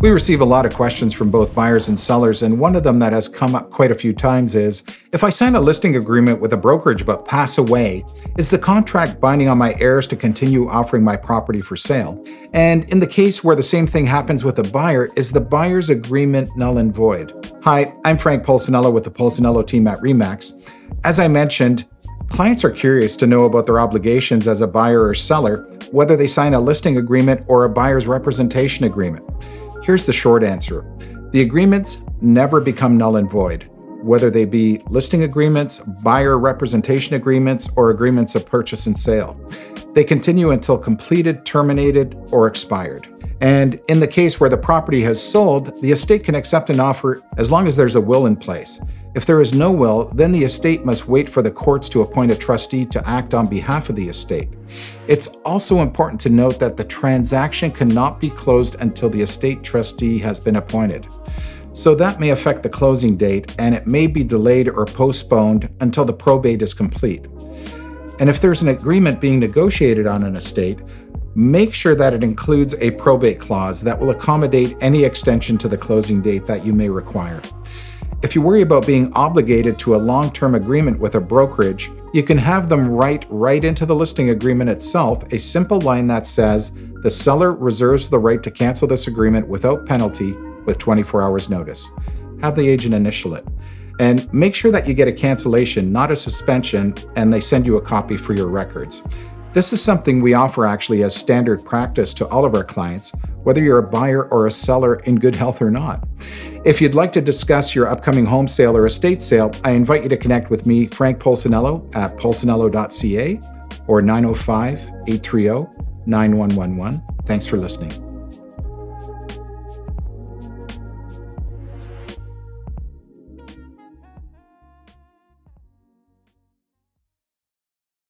We receive a lot of questions from both buyers and sellers, and one of them that has come up quite a few times is, if I sign a listing agreement with a brokerage but pass away, is the contract binding on my heirs to continue offering my property for sale? And in the case where the same thing happens with a buyer, is the buyer's agreement null and void? Hi, I'm Frank Polsinello with the Polsinello Team at RE/MAX. As I mentioned, clients are curious to know about their obligations as a buyer or seller, whether they sign a listing agreement or a buyer's representation agreement. Here's the short answer. The agreements never become null and void, whether they be listing agreements, buyer representation agreements, or agreements of purchase and sale. They continue until completed, terminated, or expired. And in the case where the property has sold, the estate can accept an offer as long as there's a will in place. If there is no will, then the estate must wait for the courts to appoint a trustee to act on behalf of the estate. It's also important to note that the transaction cannot be closed until the estate trustee has been appointed. So that may affect the closing date, and it may be delayed or postponed until the probate is complete. And if there's an agreement being negotiated on an estate, make sure that it includes a probate clause that will accommodate any extension to the closing date that you may require. If you worry about being obligated to a long-term agreement with a brokerage, you can have them write right into the listing agreement itself a simple line that says, the seller reserves the right to cancel this agreement without penalty with 24 hours notice. Have the agent initial it. And make sure that you get a cancellation, not a suspension, and they send you a copy for your records. This is something we offer actually as standard practice to all of our clients, whether you're a buyer or a seller in good health or not. If you'd like to discuss your upcoming home sale or estate sale, I invite you to connect with me, Frank Polsinello, at polsinello.ca or 905-830-9111. Thanks for listening.